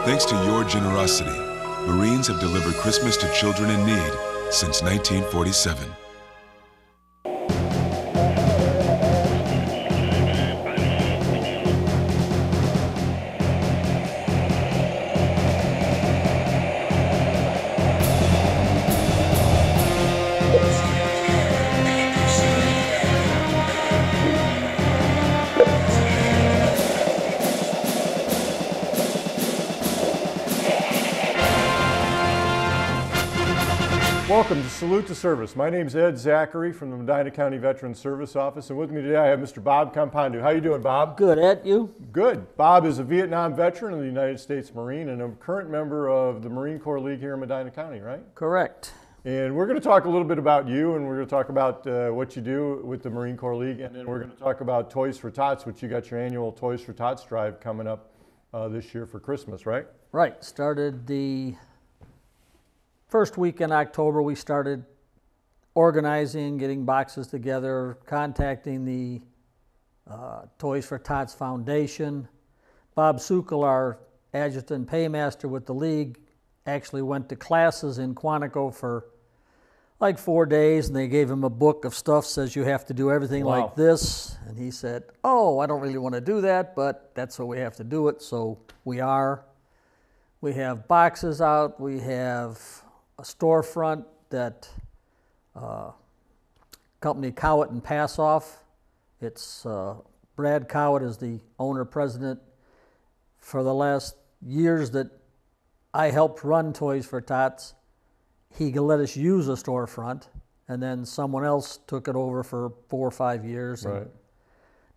Thanks to your generosity, Marines have delivered Christmas to children in need since 1947. Welcome to Salute to Service. My name is Ed Zachary from the Medina County Veterans Service Office, and with me today I have Mr. Bob Compondu. How you doing, Bob? Good, Ed. You? Good. Bob is a Vietnam veteran of the United States Marine and a current member of the Marine Corps League here in Medina County, right? Correct. And we're going to talk a little bit about you, and we're going to talk about what you do with the Marine Corps League, and then we're going to talk about Toys for Tots, which you got your annual Toys for Tots drive coming up this year for Christmas, right? Right. Started the first week in October. We started organizing, getting boxes together, contacting the Toys for Tots Foundation. Bob Sukal, our adjutant paymaster with the League, actually went to classes in Quantico for like 4 days, and they gave him a book of stuff, says you have to do everything like this. And he said, oh, I don't really want to do that, but that's what we have to do it, so we are. We have boxes out, we have a storefront that company Cowett and Passoff. It's Brad Cowett is the owner president. For the last years that I helped run Toys for Tots, he let us use a storefront, and then someone else took it over for 4 or 5 years. Right.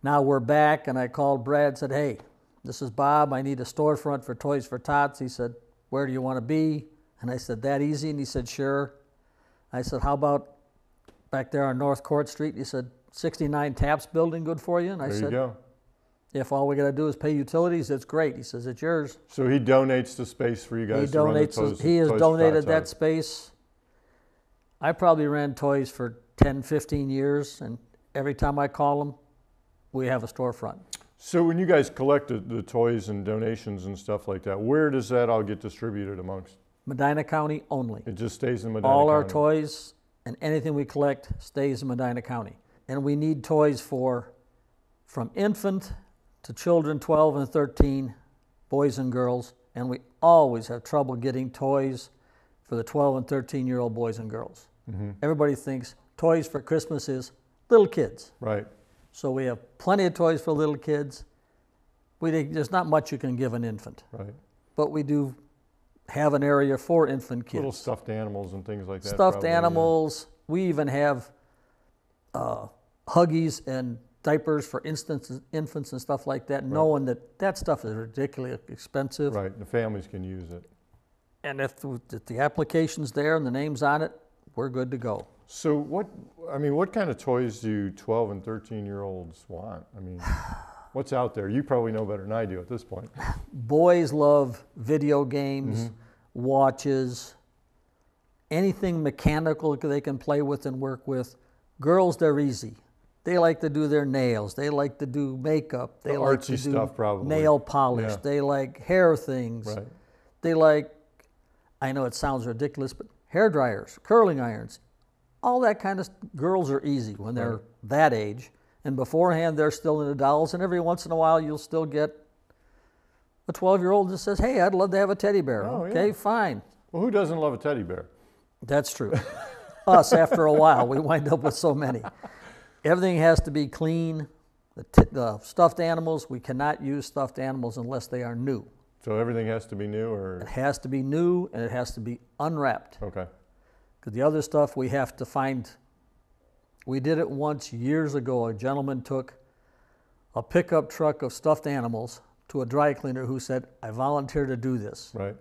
Now we're back, and I called Brad and said, hey, this is Bob, I need a storefront for Toys for Tots. He said, where do you want to be? And I said, that easy? And he said, sure. I said, how about back there on North Court Street? He said, 69 Taps building good for you? And I There you said, go. if all we got to do is pay utilities, it's great. He says, it's yours. So he donates the space for you guys He to run the donates. Toys He has for donated Tots that out. space. I probably ran toys for 10, 15 years, and every time I call him, we have a storefront. So when you guys collect the toys and donations and stuff like that, where does that all get distributed amongst? Medina County only. It just stays in Medina County? All our toys and anything we collect stays in Medina County. And we need toys from infant to children 12 and 13, boys and girls, and we always have trouble getting toys for the 12 and 13-year-old boys and girls. Mm-hmm. Everybody thinks toys for Christmas is little kids. Right. So we have plenty of toys for little kids. There's not much you can give an infant. Right. But we do have an area for infant kids. Little stuffed animals and things like that. Stuffed probably, animals. Yeah. We even have Huggies and diapers for infants and stuff like that, knowing that stuff is ridiculously expensive. Right, the families can use it. And if the application's there and the name's on it, we're good to go. So what kind of toys do 12 and 13-year-olds want? I mean, what's out there? You probably know better than I do at this point. Boys love video games, watches, anything mechanical they can play with and work with. Girls, they're easy. They like to do their nails. They like to do makeup. They like to do stuff, probably. Nail polish. Yeah. They like hair things. Right. They like, I know it sounds ridiculous, but hair dryers, curling irons, all that kind of girls are easy when they're that age. And beforehand, they're still into dolls. And every once in a while, you'll still get a 12-year-old that says, hey, I'd love to have a teddy bear. Oh, okay, yeah. Fine. Well, who doesn't love a teddy bear? That's true. Us, after a while, we wind up with so many. Everything has to be clean. The stuffed animals, we cannot use stuffed animals unless they are new. So everything has to be new, or? It has to be new, and it has to be unwrapped. Okay. Because the other stuff we have to find. We did it once years ago. A gentleman took a pickup truck of stuffed animals to a dry cleaner who said, I volunteer to do this. Right.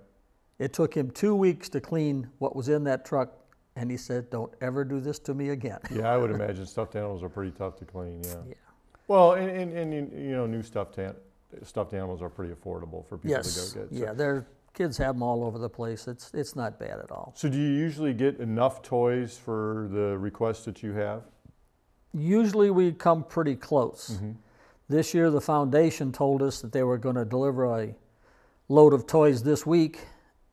It took him 2 weeks to clean what was in that truck, and he said, don't ever do this to me again. Yeah, I would imagine stuffed animals are pretty tough to clean, yeah. Yeah. Well, and you know, new stuffed animals are pretty affordable for people to go get. Yeah, kids have them all over the place. It's not bad at all. So do you usually get enough toys for the requests that you have? Usually we come pretty close. Mm-hmm. This year the foundation told us that they were going to deliver load of toys this week,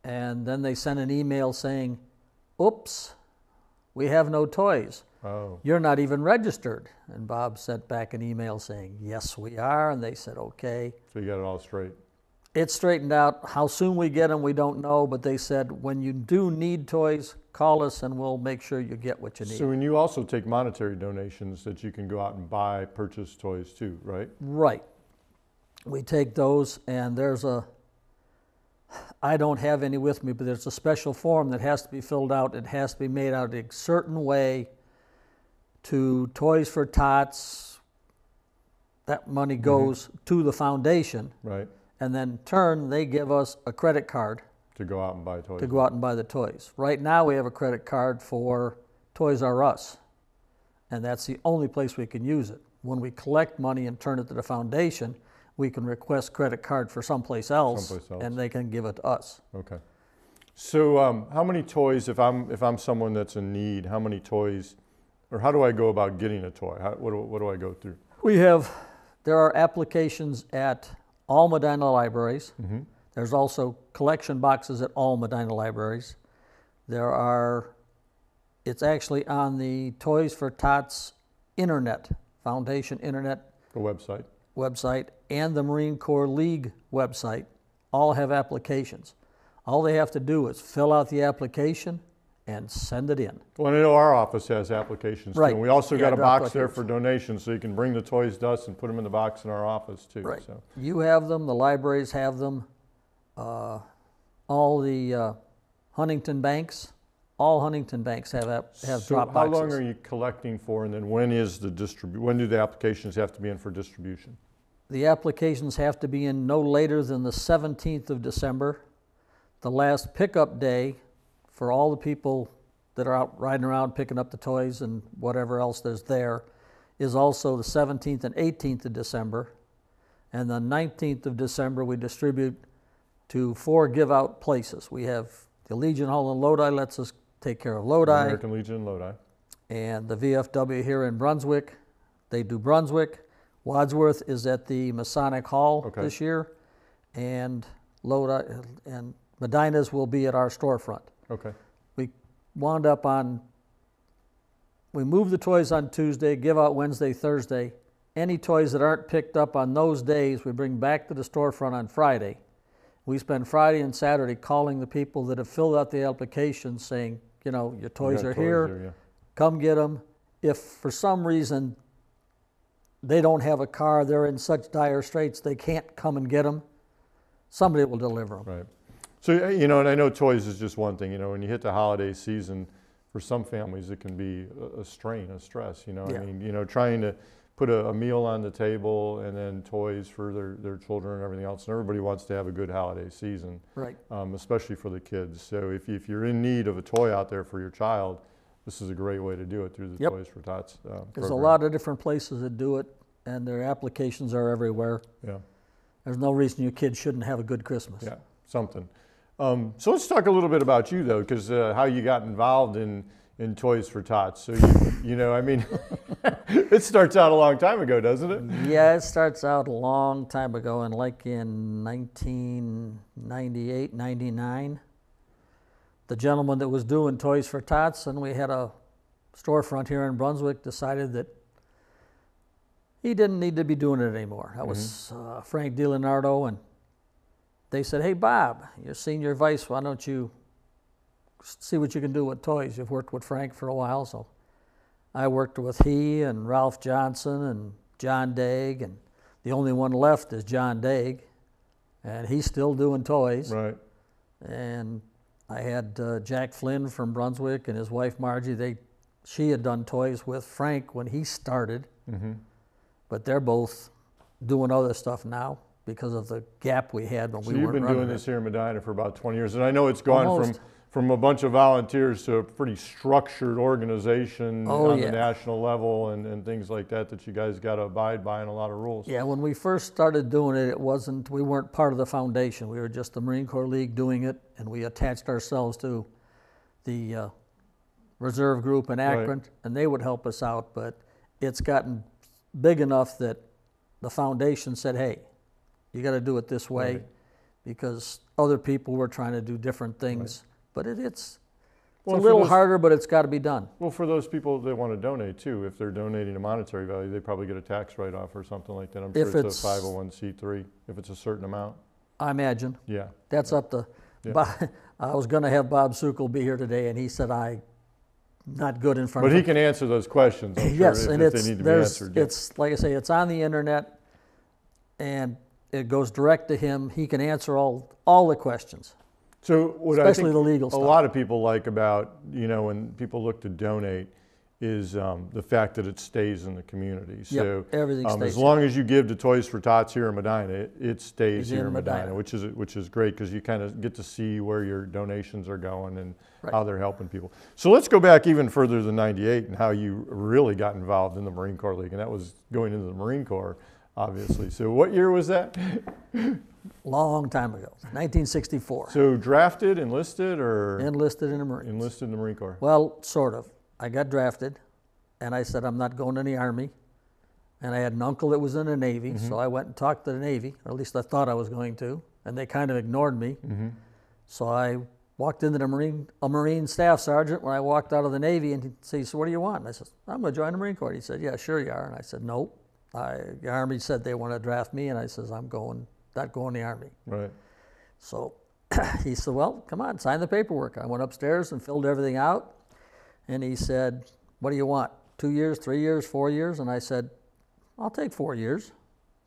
and then they sent an email saying, oops, we have no toys. Oh. You're not even registered. And Bob sent back an email saying, yes, we are. And they said, okay. So you got it all straight. It's straightened out. How soon we get them, we don't know. But they said, when you do need toys, call us and we'll make sure you get what you need. So and you also take monetary donations that you can go out and buy, purchase toys too, right? Right. We take those, and there's I don't have any with me, but there's a special form that has to be filled out. It has to be made out a certain way to Toys for Tots. That money goes to the foundation. Right. And then in turn, they give us a credit card To go out and buy toys. to go out and buy the toys. Right now, we have a credit card for Toys R Us, and that's the only place we can use it. When we collect money and turn it to the foundation, we can request credit card for someplace else, and they can give it to us. Okay. So how many toys, if I'm someone that's in need, how many toys, or how do I go about getting a toy? What do I go through? There are applications at all Medina libraries. There's also collection boxes at all Medina libraries. It's actually on the Toys for Tots internet, Foundation internet. The website. And the Marine Corps League website all have applications. All they have to do is fill out the application and send it in. Well, I know our office has applications too. Right. And we also got a drop box there boxes. for donations, so you can bring the toys to us and put them in the box in our office too. Right. So. You have them, the libraries have them, all the Huntington banks, all Huntington banks have So drop how boxes. long are you collecting for, and then when do the applications have to be in for distribution? The applications have to be in no later than the 17th of December. The last pickup day for all the people that are out riding around picking up the toys and whatever else there's there is also the 17th and 18th of December. And the 19th of December we distribute to 4 give-out places. We have the Legion Hall in Lodi lets us take care of Lodi. American Legion in Lodi. And the VFW here in Brunswick, they do Brunswick. Wadsworth is at the Masonic Hall this year, and Lodi and Medina's will be at our storefront. Okay. We move the toys on Tuesday, give out Wednesday, Thursday. Any toys that aren't picked up on those days, we bring back to the storefront on Friday. We spend Friday and Saturday calling the people that have filled out the application saying, you know, your toys are here, come get them. If for some reason they don't have a car, they're in such dire straits they can't come and get them, somebody will deliver them. Right. So, you know, and I know toys is just one thing, you know, when you hit the holiday season, for some families it can be a strain, a stress, you know. Yeah. I mean, you know, trying to put a meal on the table and then toys for their children and everything else. And everybody wants to have a good holiday season, Right. Especially for the kids. So if you're in need of a toy out there for your child, this is a great way to do it through the Toys for Tots There's a program. lot of different places that do it, and their applications are everywhere. Yeah. There's no reason your kids shouldn't have a good Christmas. Yeah, something. So let's talk a little bit about you, though, because how you got involved in Toys for Tots. So, you know, I mean, it starts out a long time ago, doesn't it? Yeah, it starts out a long time ago, and like in 1998, 99, the gentleman that was doing Toys for Tots, and we had a storefront here in Brunswick, decided that he didn't need to be doing it anymore. That was Frank DiLeonardo, and they said, hey, Bob, you're senior vice, why don't you see what you can do with toys? You've worked with Frank for a while, so I worked with he and Ralph Johnson and John Daig, and the only one left is John Daig, and he's still doing toys. Right. And I had Jack Flynn from Brunswick and his wife Margie. She had done toys with Frank when he started, but they're both doing other stuff now because of the gap we had when we weren't running. So you've been doing this here in Medina for about 20 years, and I know it's gone Almost. from a bunch of volunteers to a pretty structured organization on the national level and things like that you guys got to abide by and a lot of rules. Yeah, when we first started doing it, we weren't part of the foundation. We were just the Marine Corps League doing it, and we attached ourselves to the reserve group in Akron, and they would help us out, but it's gotten big enough that the foundation said, hey, you got to do it this way. because other people were trying to do different things. But it's Well, a for little those- harder, but it's got to be done. Well, for those people that want to donate too, if they're donating a monetary value, they probably get a tax write-off or something like that. I'm sure If it's it's- a 501c3 if it's a certain amount. I imagine. Yeah. That's up to, Yeah. I was going to have Bob Sukol be here today, and he said I'm not good in front But of he can answer those questions, I'm sure, yes, if and they it's, need to be there's, answered. Yeah. it's, like I say, it's on the internet, and it goes direct to him. He can answer all the questions. So what I especially think the legal a stuff. lot of people like about, when people look to donate is the fact that it stays in the community. So everything stays as here. long as you give to Toys for Tots here in Medina, it stays It's here in in Medina, Medina. which is great because you kind of get to see where your donations are going and Right. how they're helping people. So let's go back even further than '98 and how you really got involved in the Marine Corps League, and that was going into the Marine Corps, obviously. So what year was that? Long time ago, 1964. So drafted, enlisted, or Enlisted in the Marines. enlisted in the Marine Corps? Well, sort of. I got drafted, and I said I'm not going to the Army. And I had an uncle that was in the Navy, so I went and talked to the Navy, or at least I thought I was going to, and they kind of ignored me. So I walked into a Marine staff sergeant when I walked out of the Navy, and he said, "So what do you want?" And I said, "I'm going to join the Marine Corps." He said, "Yeah, sure you are." And I said, "Nope. The Army said they want to draft me," and I says, "I'm not going to the Army." Right. So he said, "Well, come on, sign the paperwork." I went upstairs and filled everything out. And he said, "What do you want? 2 years, 3 years, 4 years?" And I said, "I'll take 4 years.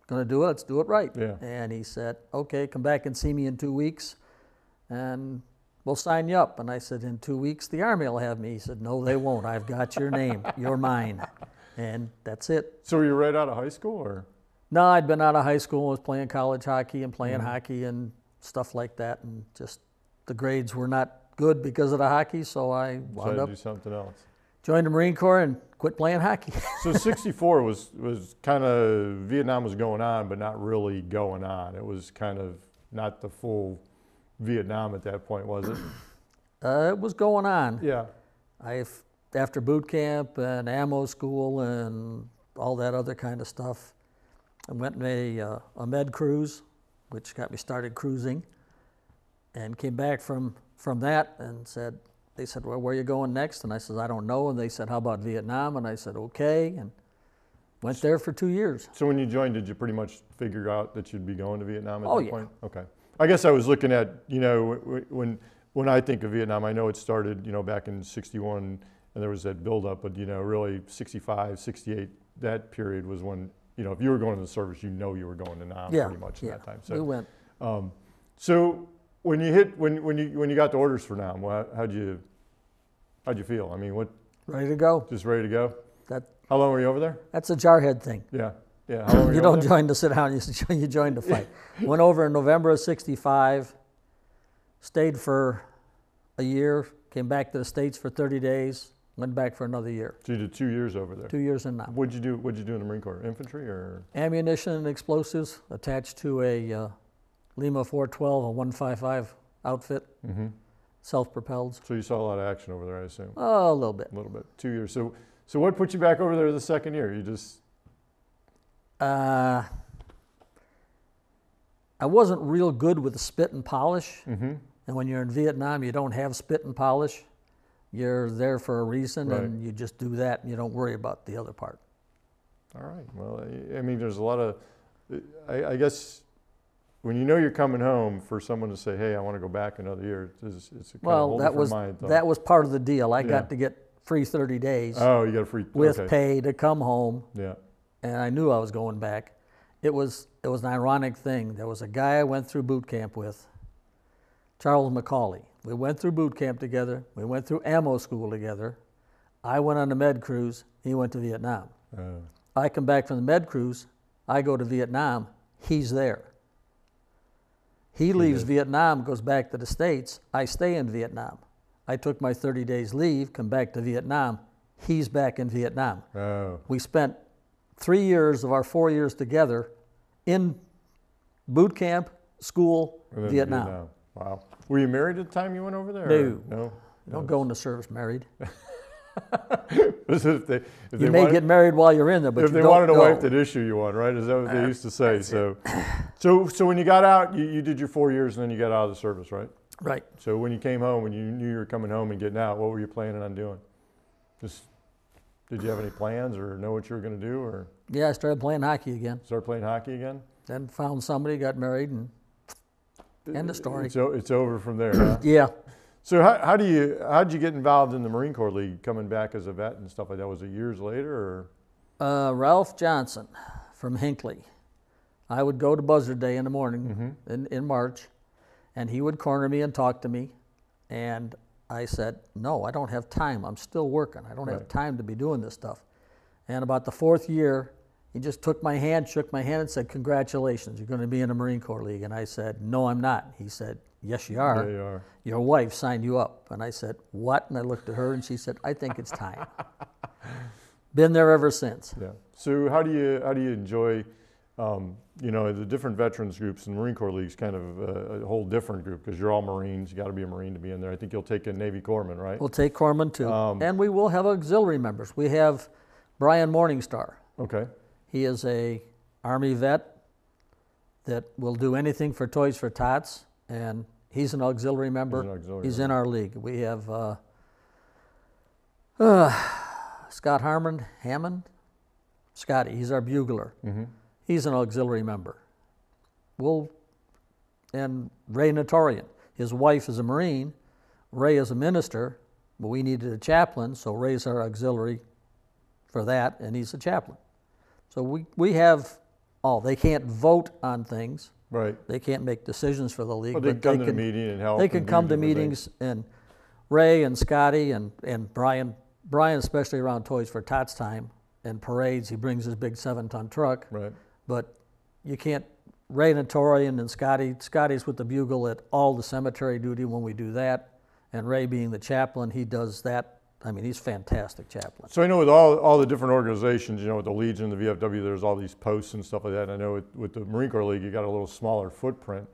Going to do it, let's do it right." Yeah. And he said, "Okay, come back and see me in 2 weeks, and we'll sign you up." And I said, "In 2 weeks, the Army will have me." He said, "No, they won't. I've got your name. You're mine." And that's it. So were you right out of high school, or? No, I'd been out of high school, was playing college hockey and playing hockey and stuff like that, and just the grades were not good because of the hockey, so I wound Decided up to do something else. joined the Marine Corps and quit playing hockey. So '64 was kind of, Vietnam was going on, but not really going on. It was kind of not the full Vietnam at that point, was it? It was going on. Yeah. After boot camp and ammo school and all that other kind of stuff, I went on a med cruise, which got me started cruising, and came back from that and they said, "Well, where are you going next?" And I said, "I don't know." And they said, "How about Vietnam?" And I said, "Okay," and went there for 2 years. So when you joined, did you pretty much figure out that you'd be going to Vietnam at Oh, that yeah. point? Okay. I guess I was looking at, when I think of Vietnam, I know it started, back in '61, and there was that buildup, but, really 65, 68, that period was when, if you were going to the service, you were going to Nam Yeah, pretty much in yeah. that time. We went. So when you got the orders for Nam, how'd you feel? I mean, Ready to go. just ready to go? That How long were you over there? That's a jarhead thing. Yeah. Yeah. How long were You over don't there? join to sit down, you join to fight. Went over in November of '65, stayed for a year, came back to the States for 30 days, went back for another year. So you did 2 years over there. 2 years in Nam. What'd you do in the Marine Corps? Infantry or? Ammunition and explosives attached to a Lima 412, a 155 outfit, self-propelled. So you saw a lot of action over there, I assume. Oh, a little bit. A little bit. 2 years. So what put you back over there the second year? You just. I wasn't real good with the spit and polish. And when you're in Vietnam, you don't have spit and polish. You're there for a reason, Right. and you just do that, and you don't worry about the other part. All right. Well, I mean, there's a lot of. I guess when you're coming home, for someone to say, "Hey, I want to go back another year," it's a kind of whole different mind. That was part of the deal. I Yeah. got to get free 30 days Oh, you got a free. with okay. pay to come home, Yeah. and I knew I was going back. It was an ironic thing. There was a guy I went through boot camp with, Charles McCauley. We went through boot camp together. We went through ammo school together. I went on the med cruise. He went to Vietnam. I come back from the med cruise. I go to Vietnam. He's there. He leaves Vietnam, goes back to the States. I stay in Vietnam. I took my 30 days leave, come back to Vietnam. He's back in Vietnam. Oh. We spent 3 years of our 4 years together in boot camp, school, And then Vietnam. Wow. Were you married at the time you went over there? No. Or? No. You don't go into service married. If You may get married while you're in there, but if you they don't wanted a know. wife, they'd issue you one, right? Is that what they used to say? So when you got out, you did your 4 years, and then you got out of the service, right? Right. So when you came home, when you knew you were coming home and getting out, what were you planning on doing? Did you have any plans or know what you were going to do, or Yeah, I started playing hockey again. start playing hockey again? Then found somebody, got married, and end of story. It's over from there, huh? Yeah. So how'd you get involved in the Marine Corps League, coming back as a vet and stuff like that? Was it years later, or? Ralph Johnson from Hinckley. I would go to Buzzard Day in the morning in March, and he would corner me and talk to me. And I said, no, I don't have time. I'm still working. I don't have time to be doing this stuff. And about the 4th year, he just took my hand, shook my hand, and said, congratulations, you're going to be in the Marine Corps League. And I said, no, I'm not. He said, yes, you are. Yeah, you are. Your wife signed you up. And I said, what? And I looked at her, and she said, I think it's time. Been there ever since. Yeah. So how do you enjoy, the different veterans groups? And the Marine Corps League's kind of a whole different group, because you're all Marines. You got to be a Marine to be in there. I think you'll take a Navy Corpsman, right? We'll take Corpsman too. And we will have auxiliary members. We have Brian Morningstar. Okay. He is a Army vet that will do anything for Toys for Tots, and he's an auxiliary member. He's in our league. We have Scott Hammond. Scotty, he's our bugler. He's an auxiliary member. And Ray Notorian. His wife is a Marine. Ray is a minister, but we needed a chaplain, so Ray's our auxiliary for that, and he's a chaplain. So we have all. They can't vote on things. Right. They can't make decisions for the league. But they can come to the meeting and help. They can come to meetings, and Ray and Scotty and Brian, especially around Toys for Tots time and parades, he brings his big 7-ton truck. Right. But you can't, Ray Notorian and Scotty's with the bugle at all the cemetery duty when we do that, and Ray being the chaplain, he does that. I mean, he's a fantastic chaplain. So I know with all the different organizations, with the Legion, the VFW, there's all these posts and stuff like that. And I know with the Marine Corps League, you got a little smaller footprint,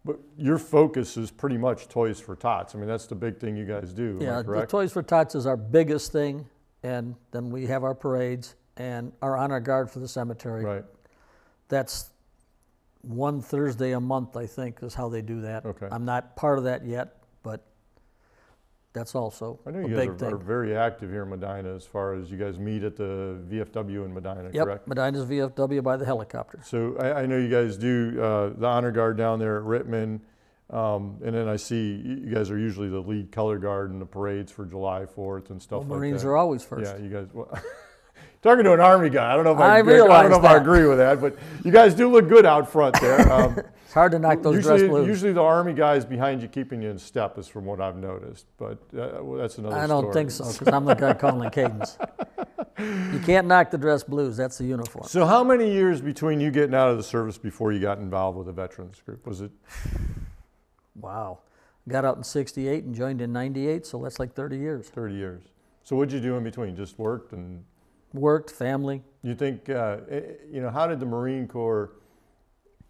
but your focus is pretty much Toys for Tots. I mean, that's the big thing you guys do. Yeah, am I correct? the Toys for Tots is our biggest thing, and then we have our parades and our honor guard for the cemetery. Right. That's one Thursday a month, I think, is how they do that. Okay. I'm not part of that yet, but that's also I know a you big guys thing. are very active here in Medina, as far as you guys meet at the VFW in Medina, Yep, correct? Medina's VFW by the helicopter. So I know you guys do the honor guard down there at Rittman, and then I see you guys are usually the lead color guard in the parades for July 4th and stuff like that. Marines are always first. Yeah, you guys. Well, talking to an Army guy, I don't know if I realize don't know if I agree with that, but you guys do look good out front there. It's hard to knock those dress blues. Usually the Army guys behind you keeping you in step is from what I've noticed, but well, that's another story. I don't think so, because I'm the guy calling cadence. You can't knock the dress blues. That's the uniform. So how many years between you getting out of the service before you got involved with the veterans group? Was it? Wow. Got out in 68 and joined in 98, so that's like 30 years. 30 years. So what'd you do in between? Just worked and? Worked, family. You think, how did the Marine Corps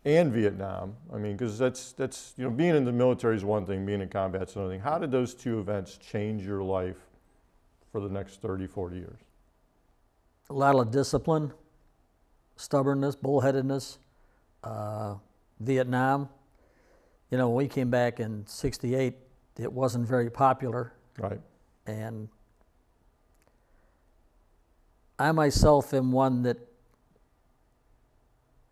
and Vietnam, I mean, because that's being in the military is one thing, being in combat is another thing. How did those two events change your life for the next 30, 40 years? A lot of discipline, stubbornness, bullheadedness. Vietnam, when we came back in 68, it wasn't very popular. Right. And I myself am one that,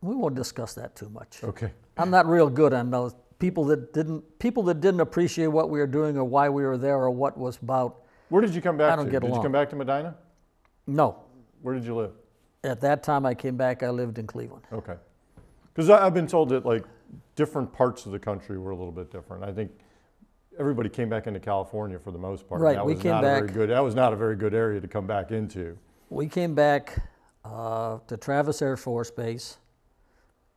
we won't discuss that too much. Okay. I'm not real good on those people that didn't appreciate what we were doing or why we were there or what was about. Where did you come back I don't to? get Did along. you come back to Medina? No. Where did you live? At that time I came back, I lived in Cleveland. Okay. Because I've been told that like different parts of the country were a little bit different. I think everybody came back into California for the most part. Right, That we was came not back. a very good. That was not a very good area to come back into. We came back to Travis Air Force Base.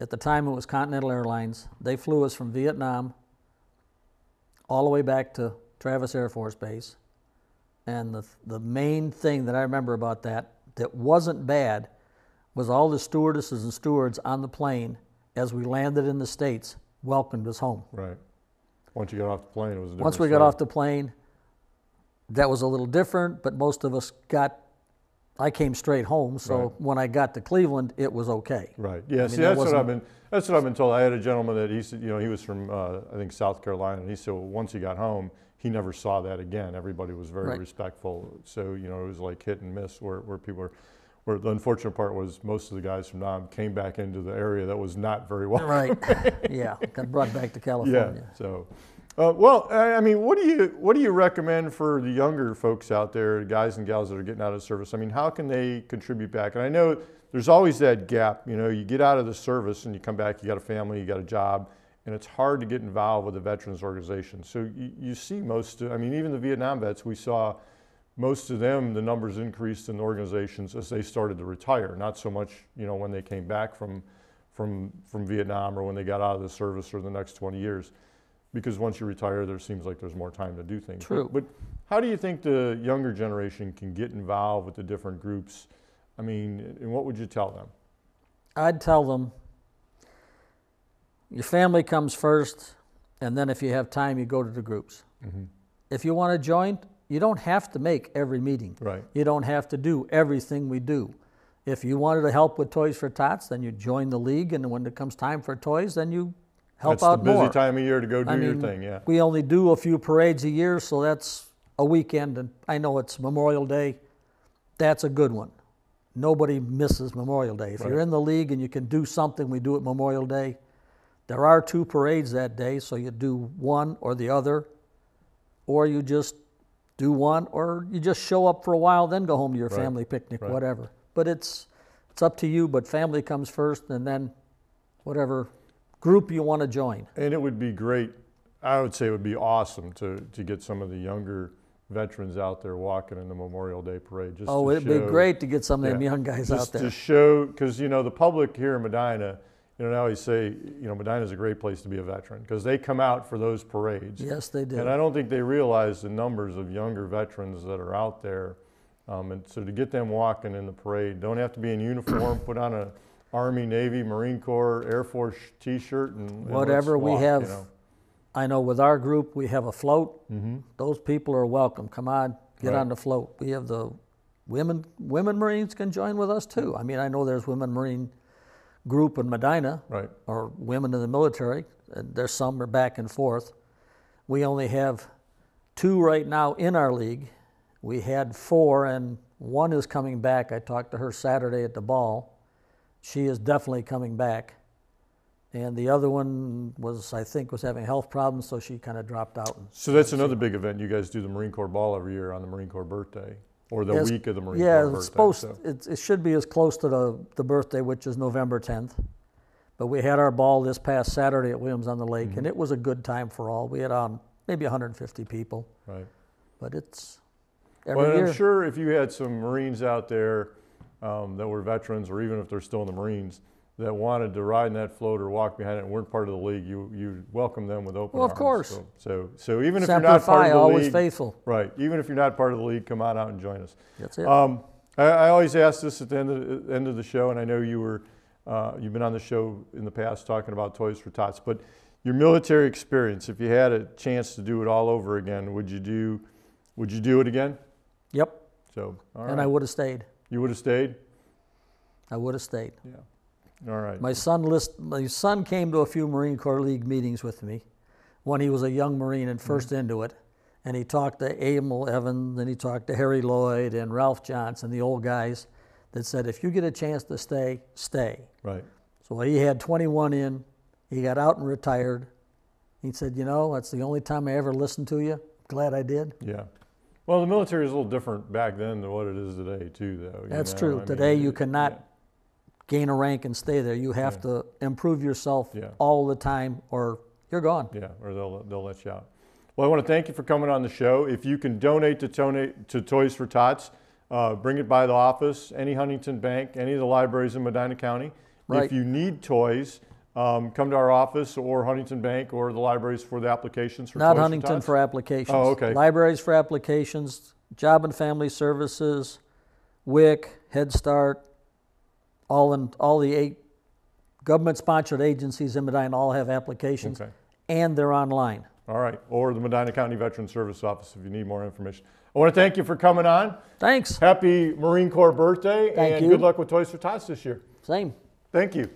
At the time it was Continental Airlines. They flew us from Vietnam all the way back to Travis Air Force Base. And the main thing that I remember about that wasn't bad was all the stewardesses and stewards on the plane as we landed in the States welcomed us home. Right. Once you got off the plane, it was a different Once we got story. off the plane, that was a little different, but most of us I came straight home, so Right. when I got to Cleveland, it was okay. Right. Yeah. See, that that's what I've been told. I had a gentleman that he said, you know, he was from I think South Carolina, and he said once he got home, he never saw that again. Everybody was very Right. respectful. So you know, it was like hit and miss where people were. Where the unfortunate part was most of the guys from Nam came back into the area that was not very well. Right. Yeah. Got brought back to Yeah. California. So, well, I mean, what do you recommend for the younger folks out there, guys and gals that are getting out of service? I mean, how can they contribute back? And I know there's always that gap. You know, you get out of the service and you come back, you got a family, you got a job, and it's hard to get involved with a veterans organization. So you see I mean, even the Vietnam vets, we saw most of them, the numbers increased in the organizations as they started to retire. Not so much, you know, when they came back from Vietnam or when they got out of the service or the next 20 years. Because once you retire, there seems like there's more time to do things. True. But how do you think the younger generation can get involved with the different groups? I mean, and what would you tell them? I'd tell them, your family comes first, and then if you have time, you go to the groups. Mm-hmm. If you want to join, you don't have to make every meeting. Right. You don't have to do everything we do. If you wanted to help with Toys for Tots, then you join the league, and when it comes time for toys, then you help out more. That's the busy time of year to go do your thing, yeah. We only do a few parades a year, so that's a weekend, and I know it's Memorial Day. That's a good one. Nobody misses Memorial Day. If Right. you're in the league and you can do something, we do it Memorial Day. There are 2 parades that day, so you do one or the other, or you just do one, or you just show up for a while, then go home to your Right. family picnic, Right. whatever. But it's up to you, but family comes first, and then whatever group you want to join. And it would be great, I would say it would be awesome to get some of the younger veterans out there walking in the Memorial Day parade. Just Oh, to it'd be show- great to get some of them yeah, young guys just out there. to show, because you know the public here in Medina, you know, I always say, you know, Medina is a great place to be a veteran because they come out for those parades. Yes, they do. And I don't think they realize the numbers of younger veterans that are out there. And so to get them walking in the parade, don't have to be in uniform, put on a Army, Navy, Marine Corps, Air Force T-shirt and Whatever let's we walk, have, you know. I know with our group, we have a float. Mm-hmm. Those people are welcome. Come on, get Right. on the float. We have the women Marines can join with us too. I mean, I know there's women Marine group in Medina, Right. or women in the military. And there's some are back and forth. We only have 2 right now in our league. We had 4, and one is coming back. I talked to her Saturday at the ball. She is definitely coming back. And the other one was having health problems, so she kind of dropped out. So that's another big event. You guys do the Marine Corps Ball every year on the Marine Corps birthday, or the It's- week of the Marine yeah, Corps birthday. it's supposed. so. It should be as close to the birthday, which is November 10th. But we had our ball this past Saturday at Williams on the Lake, Mm-hmm. and it was a good time for all. We had maybe 150 people, Right. but it's every Well, year. I'm sure if you had some Marines out there that were veterans, or even if they're still in the Marines, that wanted to ride in that float or walk behind it and weren't part of the league, you welcome them with open Well, of arms. course. So even if you're Semper not part Fi, of the always league, faithful. right? Even if you're not part of the league, come on out and join us. That's it. I always ask this at the end of the show, and I know you've been on the show in the past talking about Toys for Tots, but your military experience, if you had a chance to do it all over again, would you do it again? Yep. So, all And right. I would have stayed. You would have stayed? I would have stayed. Yeah. All right. My son came to a few Marine Corps League meetings with me when he was a young Marine and first into it. And he talked to Emil Evans, and he talked to Harry Lloyd and Ralph Johnson, the old guys that said, if you get a chance to stay, stay. Right. So he had 21 in. He got out and retired. He said, you know, that's the only time I ever listened to you. Glad I did. Yeah. Well, the military is a little different back then than what it is today, too, though. That's know? true. I mean, Today you cannot gain a rank and stay there. You have to improve yourself Yeah. all the time, or you're gone. Yeah, or they'll let you out. Well, I want to thank you for coming on the show. If you can donate to Toys for Tots, bring it by the office, any Huntington Bank, any of the libraries in Medina County. Right. If you need toys, come to our office or Huntington Bank or the libraries for the applications for Not Toys Huntington for Tots. for applications. Oh, okay. Libraries for applications, Job and Family Services, WIC, Head Start, all the 8 government-sponsored agencies in Medina all have applications, Okay. and they're online. All right, or the Medina County Veteran Service Office if you need more information. I want to thank you for coming on. Thanks. Happy Marine Corps birthday, Thank and you. good luck with Toys for Tots this year. Same. Thank you.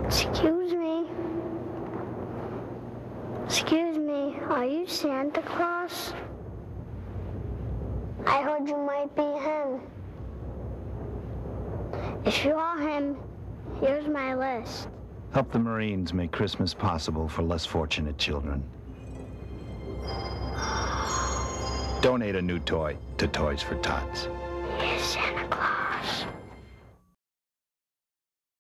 Excuse me. Excuse me, are you Santa Claus? I heard you might be him. If you are him, here's my list. Help the Marines make Christmas possible for less fortunate children. Donate a new toy to Toys for Tots. Here's Santa Claus.